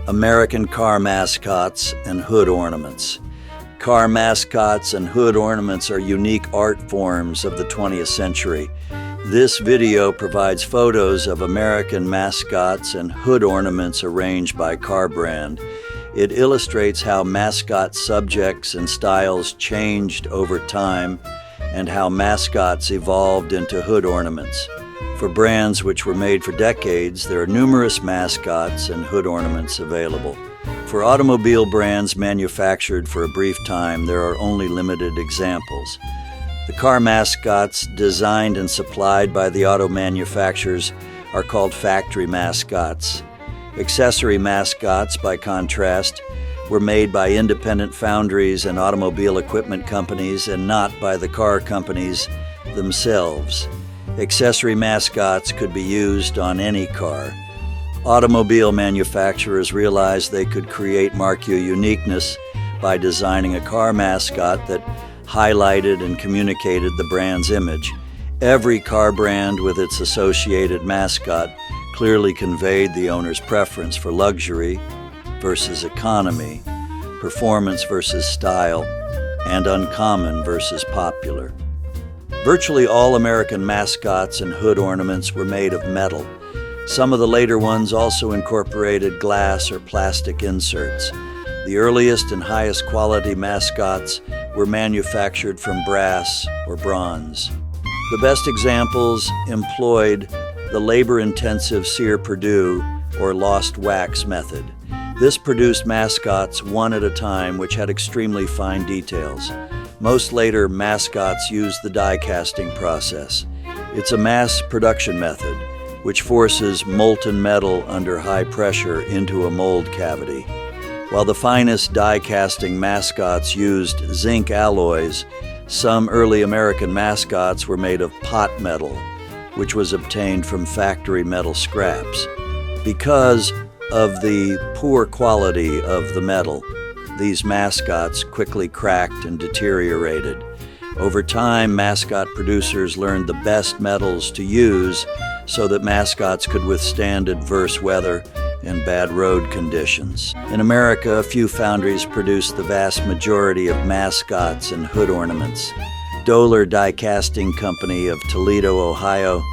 American Car Mascots and Hood Ornaments. Car mascots and hood ornaments are unique art forms of the 20th century. This video provides photos of American mascots and hood ornaments arranged by car brand. It illustrates how mascot subjects and styles changed over time and how mascots evolved into hood ornaments. For brands which were made for decades, there are numerous mascots and hood ornaments available. For automobile brands manufactured for a brief time, there are only limited examples. The car mascots designed and supplied by the auto manufacturers are called factory mascots. Accessory mascots, by contrast, were made by independent foundries and automobile equipment companies and not by the car companies themselves. Accessory mascots could be used on any car. Automobile manufacturers realized they could create marquee uniqueness by designing a car mascot that highlighted and communicated the brand's image. Every car brand with its associated mascot clearly conveyed the owner's preference for luxury versus economy, performance versus style, and uncommon versus popular. Virtually all American mascots and hood ornaments were made of metal. Some of the later ones also incorporated glass or plastic inserts. The earliest and highest quality mascots were manufactured from brass or bronze. The best examples employed the labor-intensive cire perdue or lost wax method. This produced mascots one at a time, which had extremely fine details. Most later mascots used the die casting process. It's a mass production method which forces molten metal under high pressure into a mold cavity. While the finest die casting mascots used zinc alloys, some early American mascots were made of pot metal, which was obtained from factory metal scraps. Because of the poor quality of the metal, these mascots quickly cracked and deteriorated. Over time, mascot producers learned the best metals to use so that mascots could withstand adverse weather and bad road conditions. In America, a few foundries produced the vast majority of mascots and hood ornaments. Zoler Die Casting Company of Toledo, Ohio,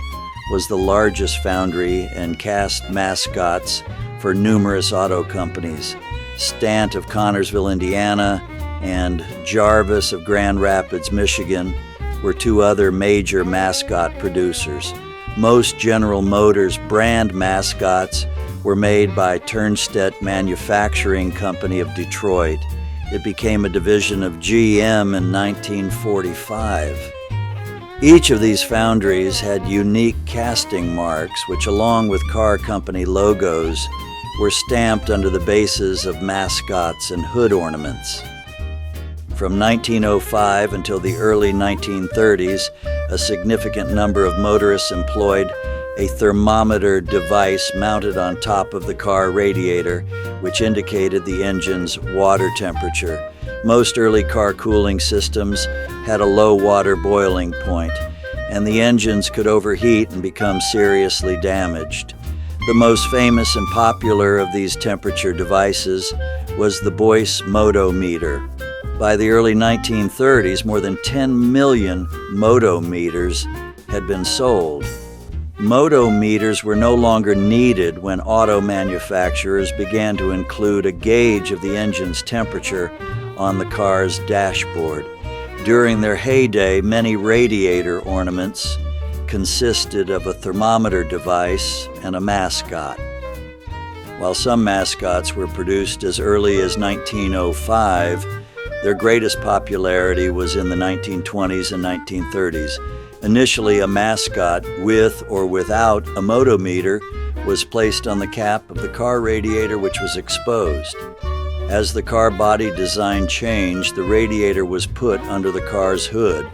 was the largest foundry and cast mascots for numerous auto companies. Stant of Connorsville, Indiana, and Jarvis of Grand Rapids, Michigan, were two other major mascot producers. Most General Motors brand mascots were made by Turnstedt Manufacturing Company of Detroit. It became a division of GM in 1945. Each of these foundries had unique casting marks, which, along with car company logos, were stamped under the bases of mascots and hood ornaments. From 1905 until the early 1930s, a significant number of motorists employed a thermometer device mounted on top of the car radiator, which indicated the engine's water temperature. Most early car cooling systems had a low water boiling point, and the engines could overheat and become seriously damaged. The most famous and popular of these temperature devices was the Boyce Motometer. By the early 1930s, more than 10 million motometers had been sold. Motometers were no longer needed when auto manufacturers began to include a gauge of the engine's temperature on the car's dashboard. During their heyday, many radiator ornaments consisted of a thermometer device and a mascot. While some mascots were produced as early as 1905, their greatest popularity was in the 1920s and 1930s. Initially, a mascot with or without a motometer was placed on the cap of the car radiator, which was exposed. As the car body design changed, the radiator was put under the car's hood.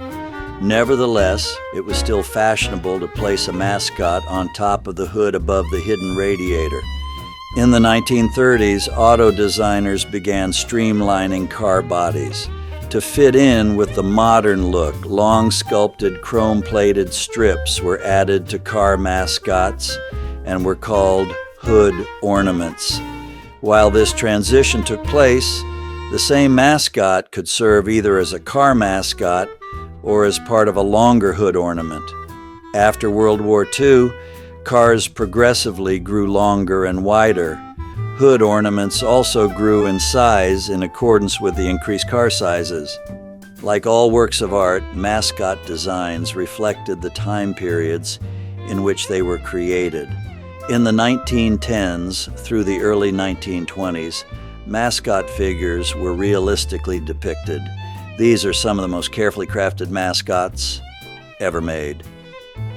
Nevertheless, it was still fashionable to place a mascot on top of the hood above the hidden radiator. In the 1930s, auto designers began streamlining car bodies. To fit in with the modern look, long sculpted chrome-plated strips were added to car mascots and were called hood ornaments. While this transition took place, the same mascot could serve either as a car mascot or as part of a longer hood ornament. After World War II, cars progressively grew longer and wider. Hood ornaments also grew in size in accordance with the increased car sizes. Like all works of art, mascot designs reflected the time periods in which they were created. In the 1910s through the early 1920s, mascot figures were realistically depicted. These are some of the most carefully crafted mascots ever made.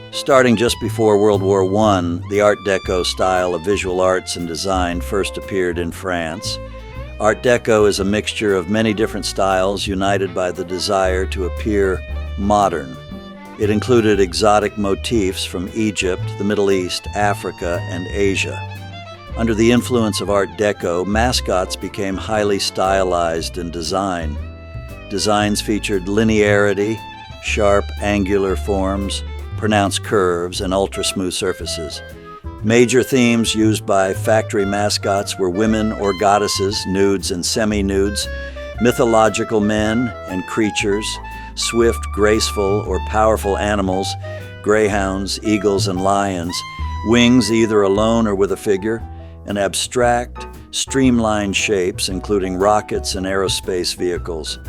Starting just before World War I, the Art Deco style of visual arts and design first appeared in France. Art Deco is a mixture of many different styles united by the desire to appear modern. It included exotic motifs from Egypt, the Middle East, Africa, and Asia. Under the influence of Art Deco, mascots became highly stylized in design. Designs featured linearity, sharp, angular forms, pronounced curves, and ultra-smooth surfaces. Major themes used by factory mascots were women or goddesses, nudes and semi-nudes, mythological men and creatures, swift, graceful, or powerful animals, greyhounds, eagles, and lions, wings either alone or with a figure, and abstract, streamlined shapes, including rockets and aerospace vehicles.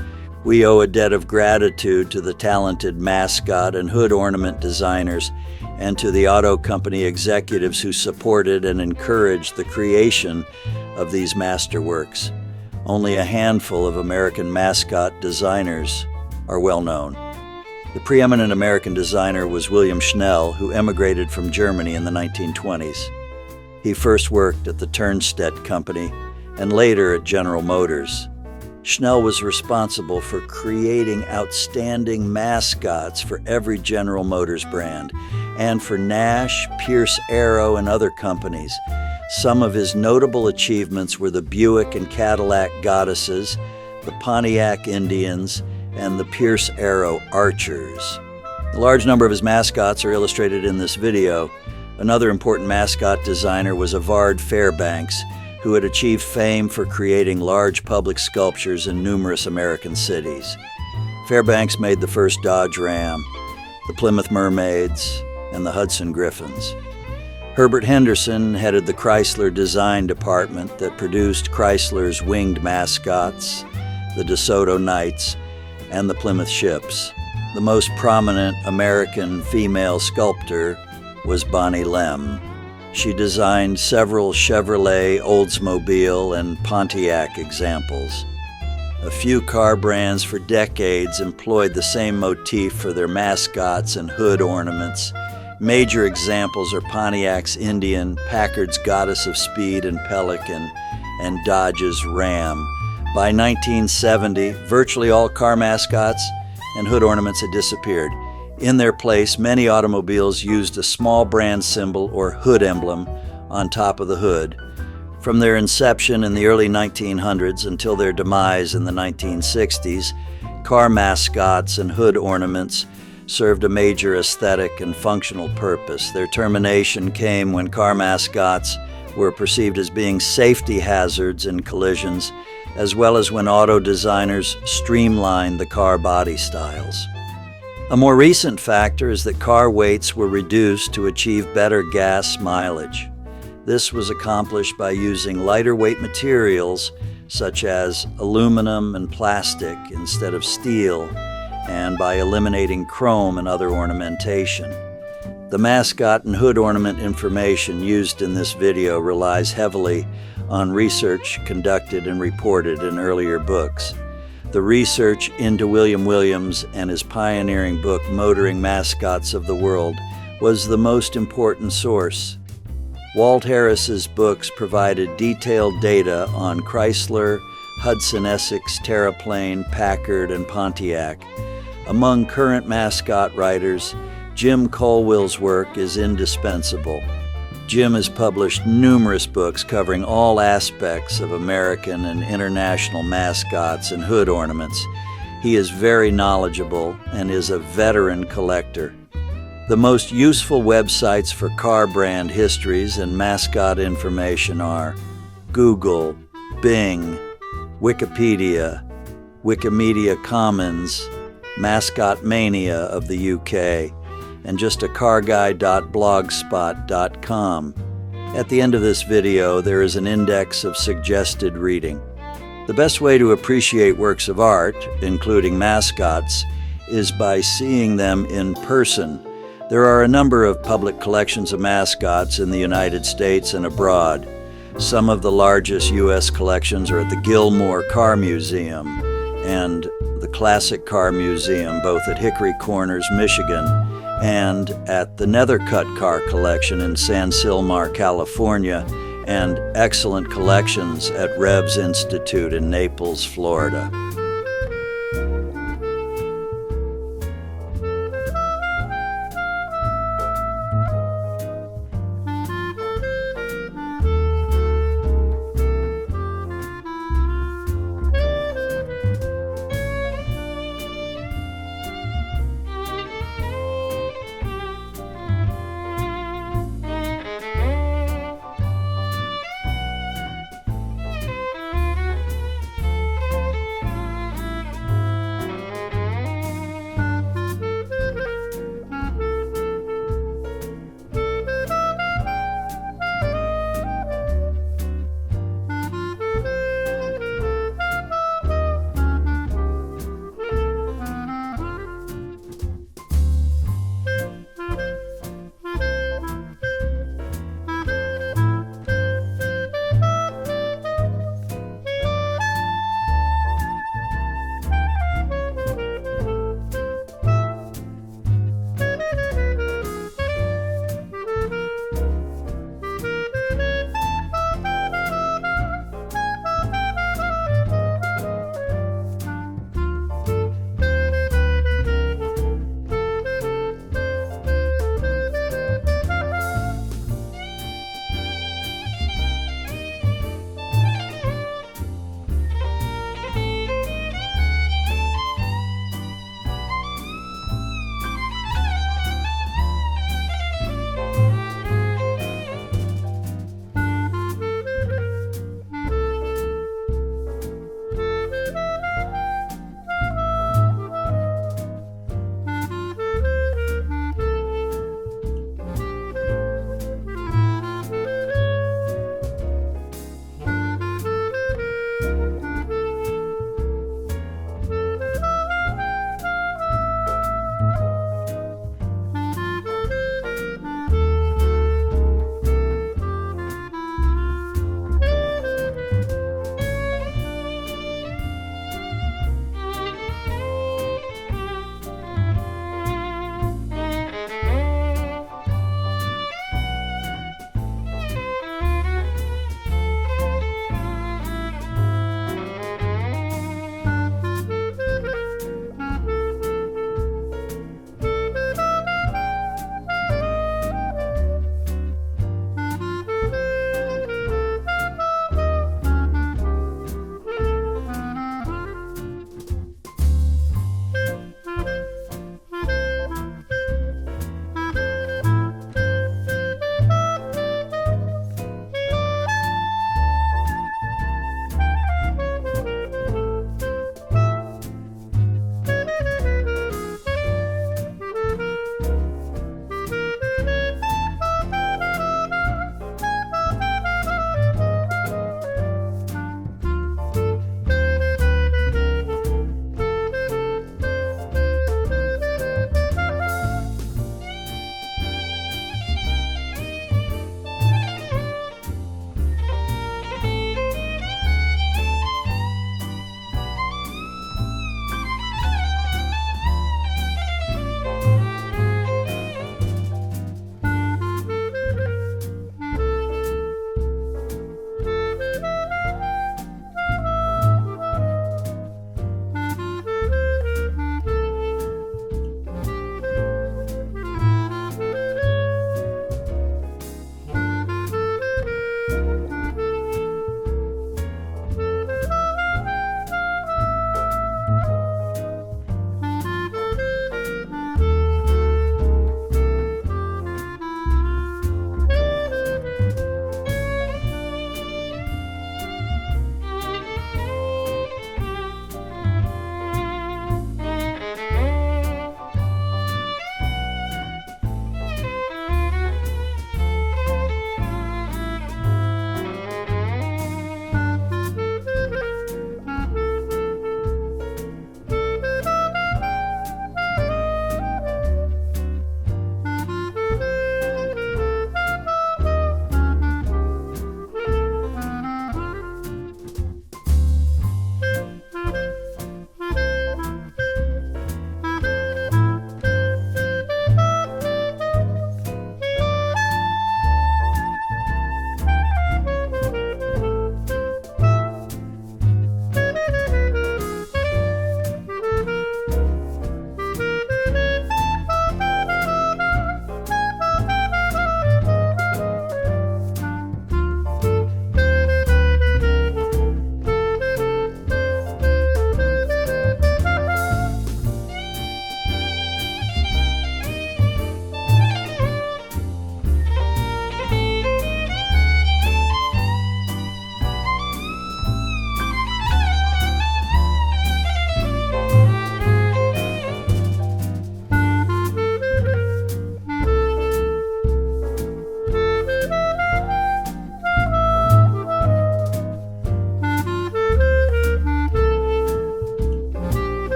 We owe a debt of gratitude to the talented mascot and hood ornament designers and to the auto company executives who supported and encouraged the creation of these masterworks. Only a handful of American mascot designers are well known. The preeminent American designer was William Schnell, who emigrated from Germany in the 1920s. He first worked at the Turnstedt Company and later at General Motors. Schnell was responsible for creating outstanding mascots for every General Motors brand and for Nash, Pierce Arrow, and other companies. Some of his notable achievements were the Buick and Cadillac Goddesses, the Pontiac Indians, and the Pierce Arrow Archers. A large number of his mascots are illustrated in this video. Another important mascot designer was Avard Fairbanks, who had achieved fame for creating large public sculptures in numerous American cities. Fairbanks made the first Dodge Ram, the Plymouth Mermaids, and the Hudson Griffins. Herbert Henderson headed the Chrysler design department that produced Chrysler's winged mascots, the DeSoto Knights, and the Plymouth Ships. The most prominent American female sculptor was Bonnie Lem. She designed several Chevrolet, Oldsmobile, and Pontiac examples. A few car brands for decades employed the same motif for their mascots and hood ornaments. Major examples are Pontiac's Indian, Packard's Goddess of Speed and Pelican, and Dodge's Ram. By 1970, virtually all car mascots and hood ornaments had disappeared. In their place, many automobiles used a small brand symbol or hood emblem on top of the hood. From their inception in the early 1900s until their demise in the 1960s, car mascots and hood ornaments served a major aesthetic and functional purpose. Their termination came when car mascots were perceived as being safety hazards in collisions, as well as when auto designers streamlined the car body styles. A more recent factor is that car weights were reduced to achieve better gas mileage. This was accomplished by using lighter weight materials such as aluminum and plastic instead of steel, and by eliminating chrome and other ornamentation. The mascot and hood ornament information used in this video relies heavily on research conducted and reported in earlier books. The research into William Williams and his pioneering book, Motoring Mascots of the World, was the most important source. Walt Harris's books provided detailed data on Chrysler, Hudson-Essex, Terraplane, Packard, and Pontiac. Among current mascot writers, Jim Colwill's work is indispensable. Jim has published numerous books covering all aspects of American and international mascots and hood ornaments. He is very knowledgeable and is a veteran collector. The most useful websites for car brand histories and mascot information are Google, Bing, Wikipedia, Wikimedia Commons, Mascot Mania of the UK, and just a carguy.blogspot.com. At the end of this video, there is an index of suggested reading. The best way to appreciate works of art, including mascots, is by seeing them in person. There are a number of public collections of mascots in the United States and abroad. Some of the largest U.S. collections are at the Gilmore Car Museum and the Classic Car Museum, both at Hickory Corners, Michigan, and at the Nethercutt Car Collection in San Silmar, California, and excellent collections at Rebs Institute in Naples, Florida.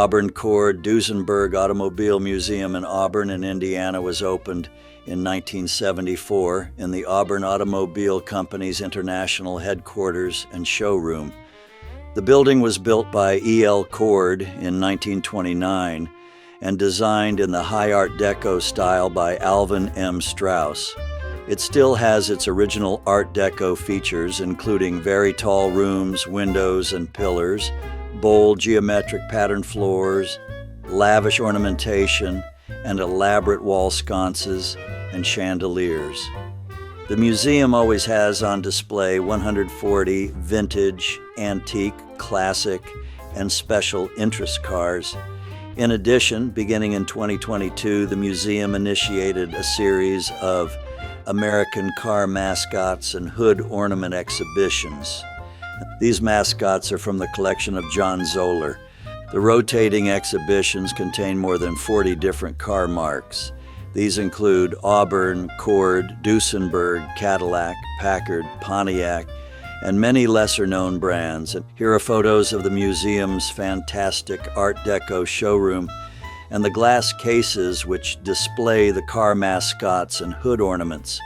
Auburn-Cord-Duesenberg Automobile Museum in Auburn, Indiana was opened in 1974 in the Auburn Automobile Company's international headquarters and showroom. The building was built by E.L. Cord in 1929 and designed in the high Art Deco style by Alvin M. Strauss. It still has its original Art Deco features, including very tall rooms, windows, and pillars, bold geometric pattern floors, lavish ornamentation, and elaborate wall sconces and chandeliers. The museum always has on display 140 vintage, antique, classic, and special interest cars. In addition, beginning in 2022, the museum initiated a series of American Car Mascots and Hood Ornament exhibitions. These mascots are from the collection of Jon Zoler. The rotating exhibitions contain more than 40 different car marks. These include Auburn-Cord-Duesenberg, Cadillac, Packard, Pontiac, and many lesser-known brands. And here are photos of the museum's fantastic Art Deco showroom and the glass cases which display the car mascots and hood ornaments.